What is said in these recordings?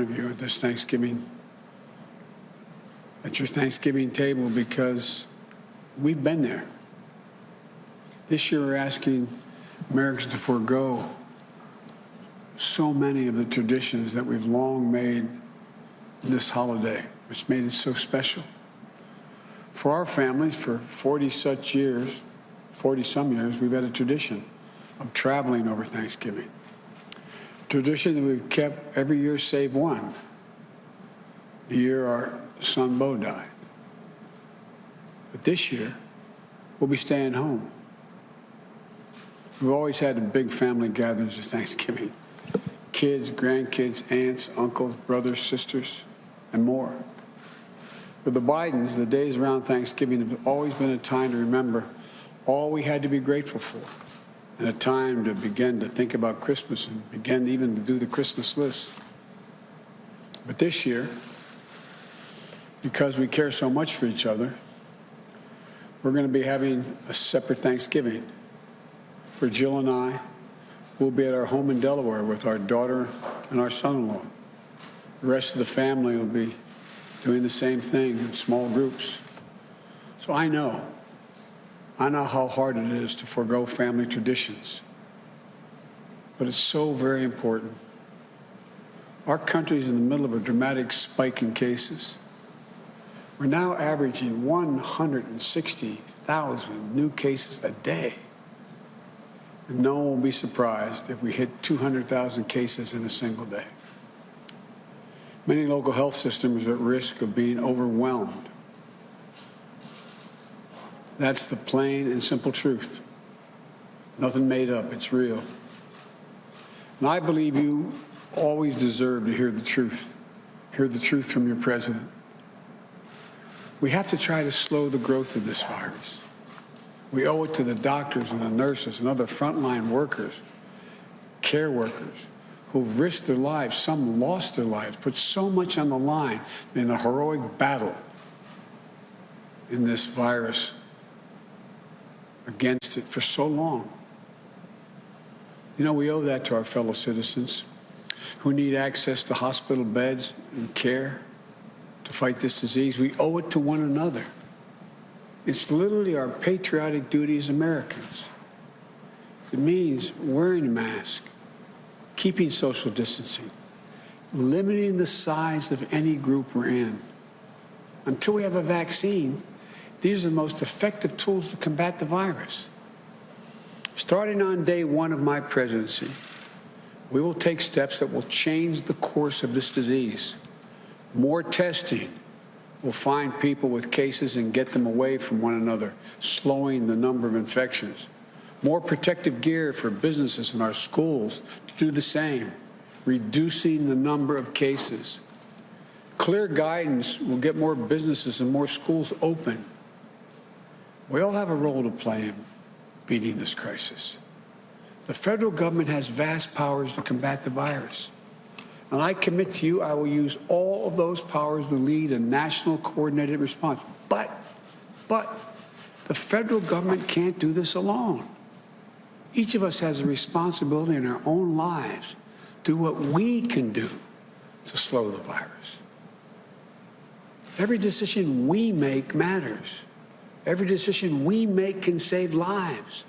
of you at this Thanksgiving, at your Thanksgiving table, because we've been there. This year we're asking Americans to forego so many of the traditions that we've long made this holiday. It's made it so special. For our families, for 40-some years, we've had a tradition of traveling over Thanksgiving. Tradition that we've kept every year save one, the year our son Bo died. But this year, we'll be staying home. We've always had the big family gatherings at Thanksgiving. Kids, grandkids, aunts, uncles, brothers, sisters, and more. For the Bidens, the days around Thanksgiving have always been a time to remember all we had to be grateful for, and a time to begin to think about Christmas and begin even to do the Christmas list. But this year, because we care so much for each other, we're going to be having a separate Thanksgiving. For Jill and I, we'll be at our home in Delaware with our daughter and our son-in-law. The rest of the family will be doing the same thing in small groups. So I know how hard it is to forego family traditions, but it's so very important. Our country is in the middle of a dramatic spike in cases. We're now averaging 160,000 new cases a day. And no one will be surprised if we hit 200,000 cases in a single day. Many local health systems are at risk of being overwhelmed. That's the plain and simple truth. Nothing made up, it's real. And I believe you always deserve to hear the truth from your president. We have to try to slow the growth of this virus. We owe it to the doctors and the nurses and other frontline workers, care workers, who've risked their lives, some lost their lives, put so much on the line in a heroic battle in this virus against it for so long. You know, we owe that to our fellow citizens who need access to hospital beds and care to fight this disease. We owe it to one another. It's literally our patriotic duty as Americans. It means wearing a mask, keeping social distancing, limiting the size of any group we're in. Until we have a vaccine, these are the most effective tools to combat the virus. Starting on day one of my presidency, we will take steps that will change the course of this disease. More testing will find people with cases and get them away from one another, slowing the number of infections. More protective gear for businesses and our schools to do the same, reducing the number of cases. Clear guidance will get more businesses and more schools open. We all have a role to play in beating this crisis. The federal government has vast powers to combat the virus. And I commit to you, I will use all of those powers to lead a national coordinated response. But the federal government can't do this alone. Each of us has a responsibility in our own lives to do what we can do to slow the virus. Every decision we make matters. Every decision we make can save lives.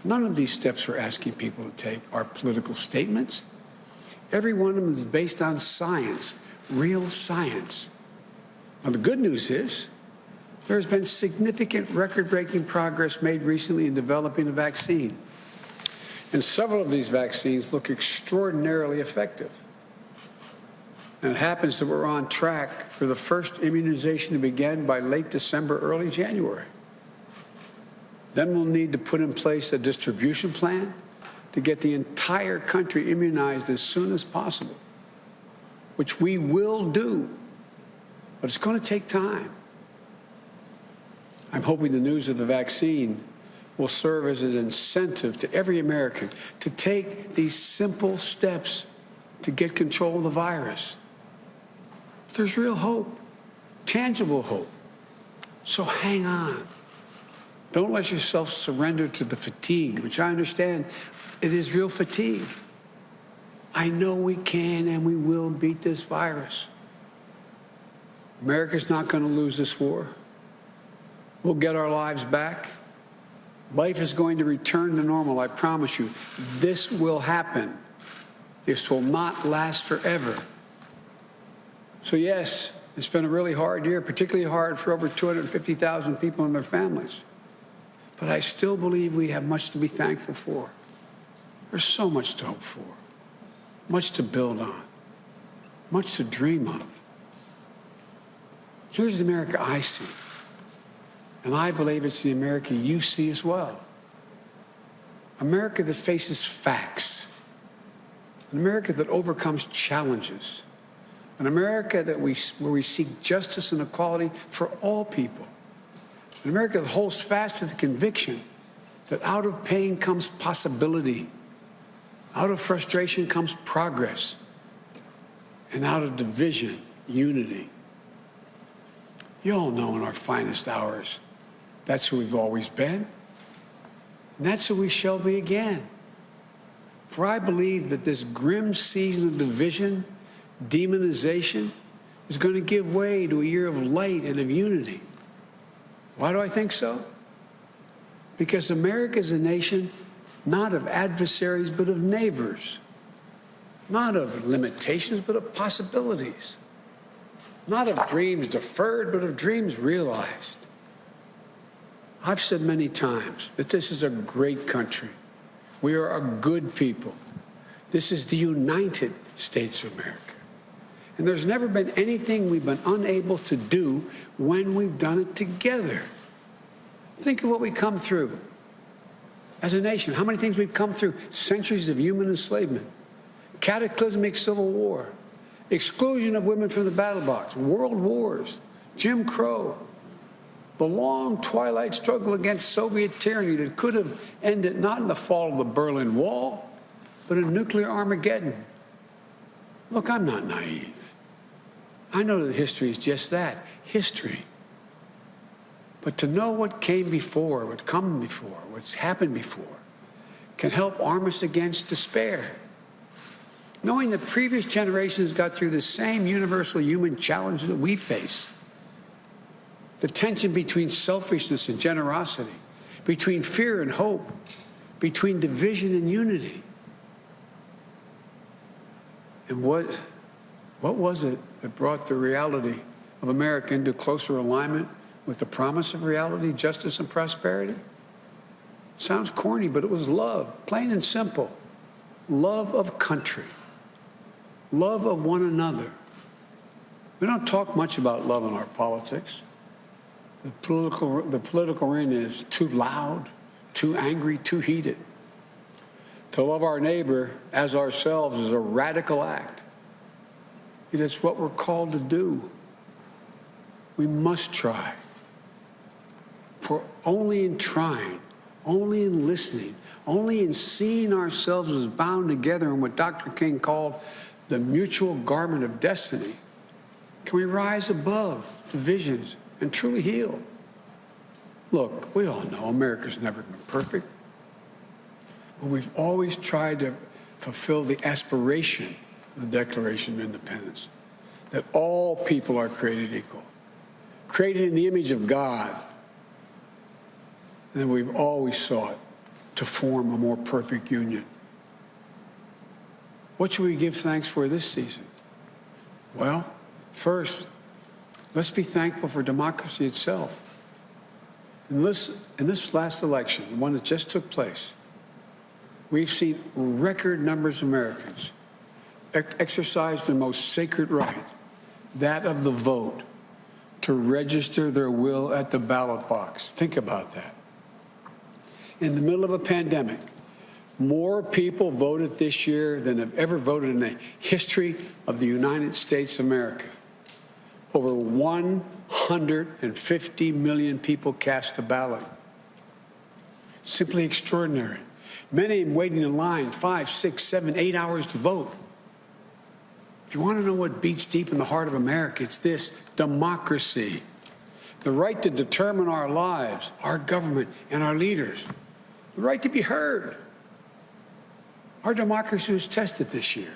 None of these steps we're asking people to take are political statements. Every one of them is based on science, real science. Now, the good news is there has been significant record-breaking progress made recently in developing a vaccine. And several of these vaccines look extraordinarily effective. And it happens that we're on track for the first immunization to begin by late December, early January. Then we'll need to put in place a distribution plan to get the entire country immunized as soon as possible, which we will do, but it's going to take time. I'm hoping the news of the vaccine will serve as an incentive to every American to take these simple steps to get control of the virus. There's real hope, tangible hope. So hang on. Don't let yourself surrender to the fatigue, which I understand it is real fatigue. I know we can and we will beat this virus. America's not going to lose this war. We'll get our lives back. Life is going to return to normal, I promise you. This will happen. This will not last forever. So yes, it's been a really hard year, particularly hard for over 250,000 people and their families. But I still believe we have much to be thankful for. There's so much to hope for, much to build on, much to dream of. Here's the America I see, and I believe it's the America you see as well. America that faces facts, an America that overcomes challenges, an America that where we seek justice and equality for all people, an America that holds fast to the conviction that out of pain comes possibility, out of frustration comes progress, and out of division, unity. You all know in our finest hours, that's who we've always been, and that's who we shall be again. For I believe that this grim season of division, demonization, is going to give way to a year of light and of unity. Why do I think so? Because America is a nation not of adversaries, but of neighbors, not of limitations, but of possibilities, not of dreams deferred, but of dreams realized. I've said many times that this is a great country. We are a good people. This is the United States of America. And there's never been anything we've been unable to do when we've done it together. Think of what we come through as a nation. How many things we've come through? Centuries of human enslavement, cataclysmic civil war, exclusion of women from the battle box, world wars, Jim Crow, the long twilight struggle against Soviet tyranny that could have ended not in the fall of the Berlin Wall, but in nuclear Armageddon. Look, I'm not naive. I know that history is just that, history. But to know what came before, what's come before, what's happened before, can help arm us against despair. Knowing that previous generations got through the same universal human challenges that we face, the tension between selfishness and generosity, between fear and hope, between division and unity. And what was it that brought the reality of America into closer alignment with the promise of reality, justice, and prosperity? Sounds corny, but it was love, plain and simple. Love of country, love of one another. We don't talk much about love in our politics. The political arena is too loud, too angry, too heated. To love our neighbor as ourselves is a radical act. It's what we're called to do. We must try. For only in trying, only in listening, only in seeing ourselves as bound together in what Dr. King called the mutual garment of destiny, can we rise above divisions and truly heal. Look, we all know America's never been perfect, but we've always tried to fulfill the aspiration of the Declaration of Independence, that all people are created equal, created in the image of God. And we've always sought to form a more perfect union. What should we give thanks for this season? Well, first, let's be thankful for democracy itself. In this last election, the one that just took place, we've seen record numbers of Americans exercise their most sacred right, that of the vote, to register their will at the ballot box. Think about that. In the middle of a pandemic, more people voted this year than have ever voted in the history of the United States of America. Over 150 million people cast a ballot. Simply extraordinary. Many of them waiting in line 5, 6, 7, 8 hours to vote. If you want to know what beats deep in the heart of America, it's this: democracy. The right to determine our lives, our government, and our leaders. The right to be heard. Our democracy was tested this year.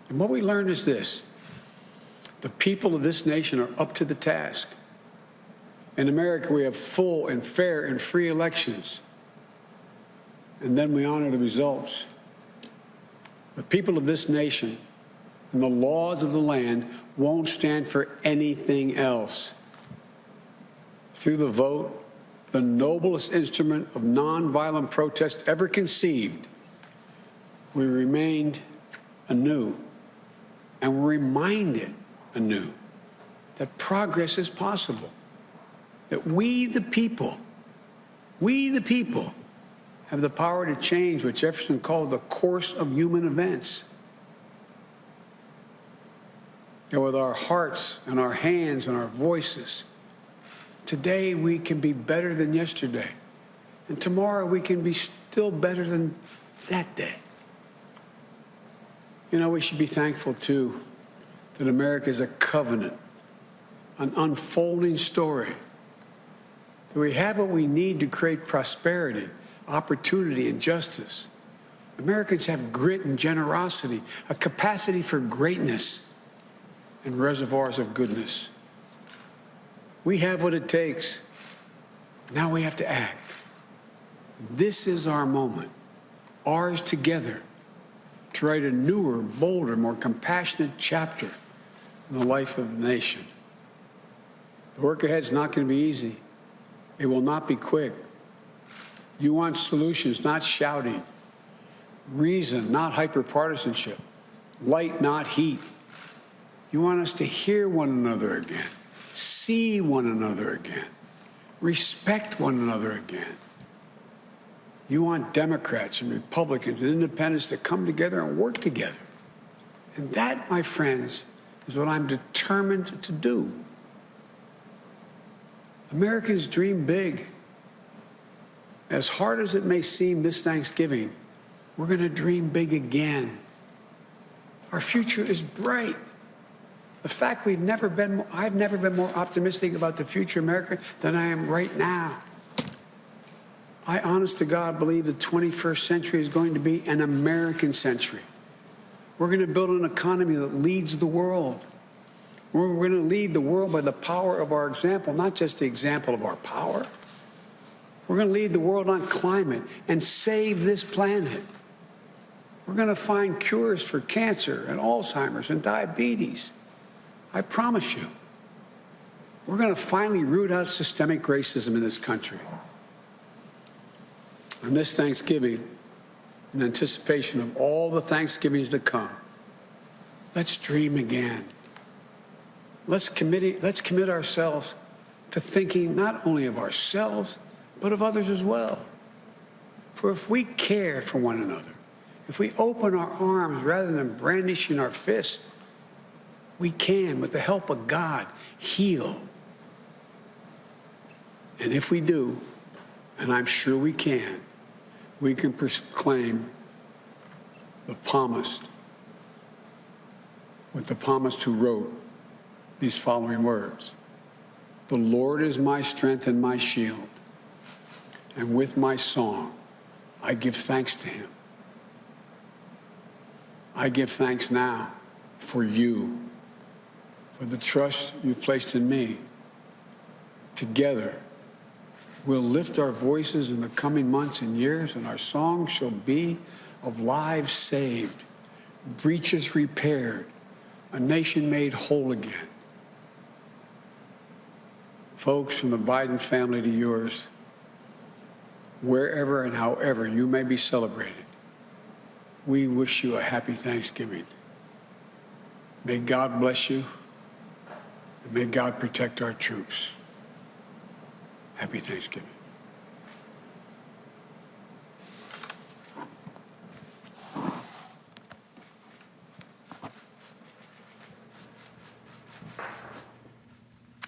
And what we learned is this: the people of this nation are up to the task. In America, we have full and fair and free elections. And then we honor the results. The people of this nation and the laws of the land won't stand for anything else. Through the vote, the noblest instrument of nonviolent protest ever conceived, we remained anew and were reminded anew that progress is possible, that we the people, have the power to change what Jefferson called the course of human events. And with our hearts and our hands and our voices, today we can be better than yesterday. And tomorrow we can be still better than that day. You know, we should be thankful, too, that America is a covenant, an unfolding story. That we have what we need to create prosperity, opportunity, and justice. Americans have grit and generosity, a capacity for greatness, and reservoirs of goodness. We have what it takes. Now we have to act. This is our moment, ours together, to write a newer, bolder, more compassionate chapter in the life of the nation. The work ahead is not going to be easy. It will not be quick. You want solutions, not shouting. Reason, not hyperpartisanship. Light, not heat. You want us to hear one another again, see one another again, respect one another again. You want Democrats and Republicans and independents to come together and work together. And that, my friends, is what I'm determined to do. Americans dream big. As hard as it may seem this Thanksgiving, we're going to dream big again. Our future is bright. The fact I've never been more optimistic about the future of America than I am right now. I, honest to God, believe the 21st century is going to be an American century. We're going to build an economy that leads the world. We're going to lead the world by the power of our example, not just the example of our power. We're going to lead the world on climate and save this planet. We're going to find cures for cancer and Alzheimer's and diabetes. I promise you. We're going to finally root out systemic racism in this country. And this Thanksgiving, in anticipation of all the Thanksgivings to come, let's dream again. Let's commit ourselves to thinking not only of ourselves, but of others as well. For if we care for one another, if we open our arms rather than brandishing our fist, we can, with the help of God, heal. And if we do, and I'm sure we can proclaim the psalmist, with the psalmist who wrote these following words: "The Lord is my strength and my shield, and with my song I give thanks to him." I give thanks now for you, for the trust you've placed in me. Together, we'll lift our voices in the coming months and years, and our song shall be of lives saved, breaches repaired, a nation made whole again. Folks, from the Biden family to yours, wherever and however you may be celebrated, we wish you a happy Thanksgiving. May God bless you, and may God protect our troops. Happy Thanksgiving.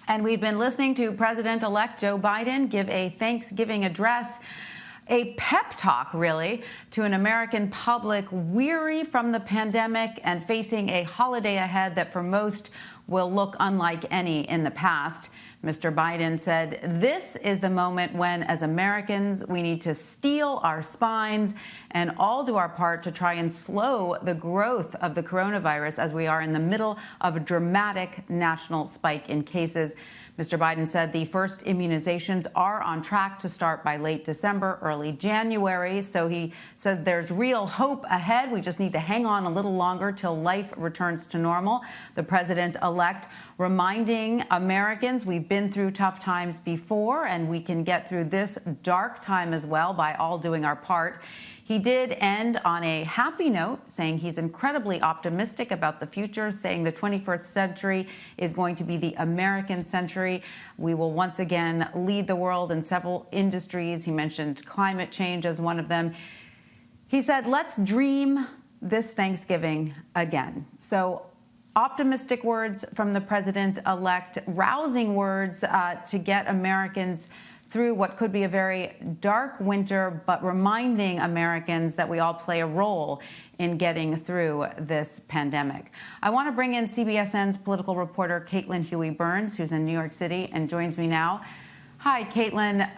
And we've been listening to President-elect Joe Biden give a Thanksgiving address, a pep talk, really, to an American public weary from the pandemic and facing a holiday ahead that for most will look unlike any in the past. Mr. Biden said, "This is the moment when, as Americans, we need to steel our spines and all do our part to try and slow the growth of the coronavirus as we are in the middle of a dramatic national spike in cases." Mr. Biden said the first immunizations are on track to start by late December, early January. So he said there's real hope ahead. We just need to hang on a little longer till life returns to normal. The president-elect reminding Americans we've been through tough times before and we can get through this dark time as well by all doing our part. He did end on a happy note, saying he's incredibly optimistic about the future, saying the 21st century is going to be the American century. We will once again lead the world in several industries. He mentioned climate change as one of them. He said, let's dream this Thanksgiving again. So optimistic words from the president-elect, rousing words to get Americans through what could be a very dark winter, but reminding Americans that we all play a role in getting through this pandemic. I want to bring in CBSN's political reporter, Caitlin Huey-Burns, who's in New York City and joins me now. Hi, Caitlin.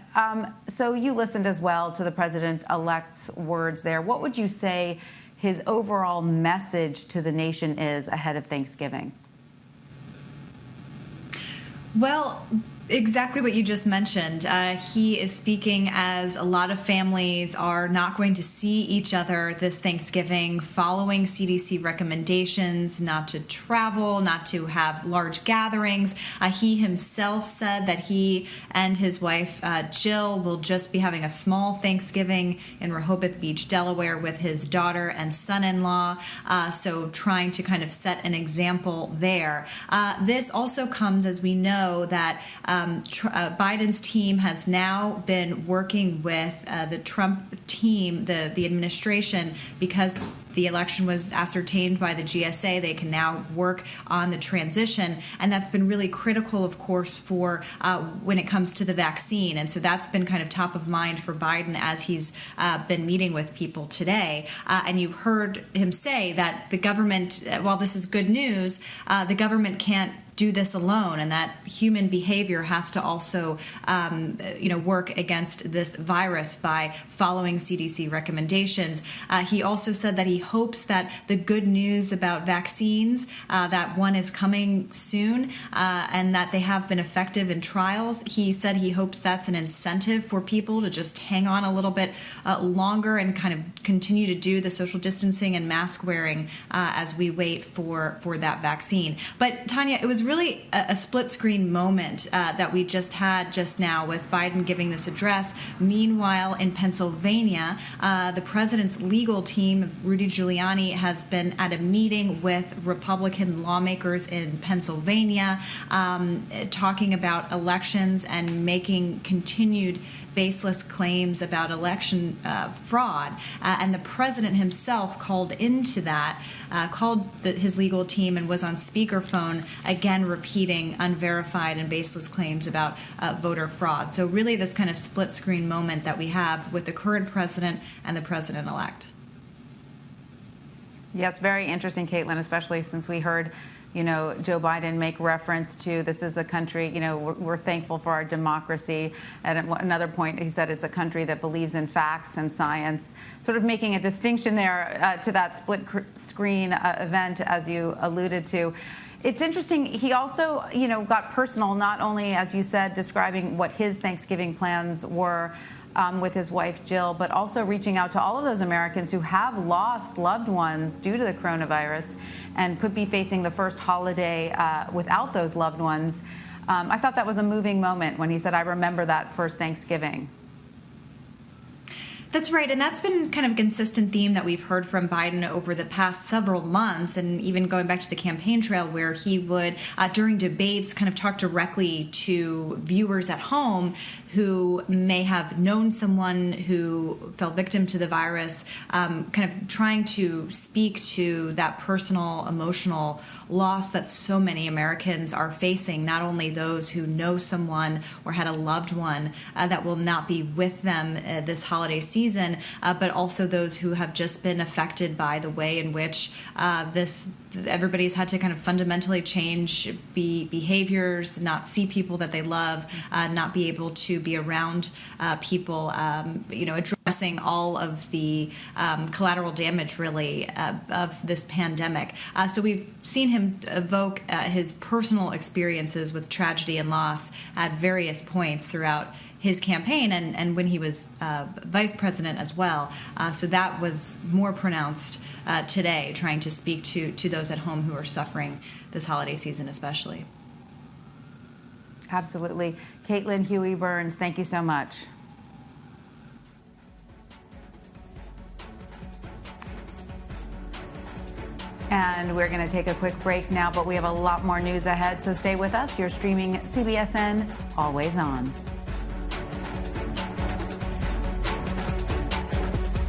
So you listened as well to the president-elect's words there. What would you say his overall message to the nation is ahead of Thanksgiving? Well, exactly what you just mentioned. He is speaking as a lot of families are not going to see each other this Thanksgiving, following CDC recommendations not to travel, not to have large gatherings. He himself said that he and his wife, Jill, will just be having a small Thanksgiving in Rehoboth Beach, Delaware, with his daughter and son-in-law. So trying to kind of set an example there. This also comes as we know that Biden's team has now been working with the Trump team, the administration, because the election was ascertained by the GSA. They can now work on the transition, and that's been really critical, of course, for when it comes to the vaccine. And so that's been kind of top of mind for Biden as he's been meeting with people today. And you heard him say that the government, while this is good news, the government can't do this alone, and that human behavior has to also, work against this virus by following CDC recommendations. He also said that he hopes that the good news about vaccines, that one is coming soon, and that they have been effective in trials. He said he hopes that's an incentive for people to just hang on a little bit longer and kind of continue to do the social distancing and mask wearing as we wait for that vaccine. But Tanya, it was really a split screen moment that we just had just now with Biden giving this address. Meanwhile, in Pennsylvania, the president's legal team, Rudy Giuliani, has been at a meeting with Republican lawmakers in Pennsylvania, talking about elections and making continued baseless claims about election fraud. And the president himself called into that, his legal team, and was on speakerphone, again repeating unverified and baseless claims about voter fraud. So really this kind of split screen moment that we have with the current president and the president-elect. Yeah, it's very interesting, Caitlin, especially since we heard Joe Biden make reference to this is a country, we're thankful for our democracy. And at another point, he said it's a country that believes in facts and science, sort of making a distinction there to that split screen event, as you alluded to. It's interesting. He also, got personal, not only, as you said, describing what his Thanksgiving plans were with his wife, Jill, but also reaching out to all of those Americans who have lost loved ones due to the coronavirus and could be facing the first holiday without those loved ones. I thought that was a moving moment when he said, I remember that first Thanksgiving. That's right, and that's been kind of a consistent theme that we've heard from Biden over the past several months, and even going back to the campaign trail where he would, during debates, kind of talk directly to viewers at home who may have known someone who fell victim to the virus, kind of trying to speak to that personal, emotional loss that so many Americans are facing, not only those who know someone or had a loved one that will not be with them this holiday season, but also those who have just been affected by the way in which this everybody's had to kind of fundamentally change behaviors, not see people that they love, not be able to be around people, addressing all of the collateral damage, really, of this pandemic. So we've seen him evoke his personal experiences with tragedy and loss at various points throughout his campaign and when he was vice president as well. So that was more pronounced today, trying to speak to those at home who are suffering this holiday season especially. Absolutely. Caitlin Huey-Burns, thank you so much. And we're going to take a quick break now, but we have a lot more news ahead, so stay with us. You're streaming CBSN Always On.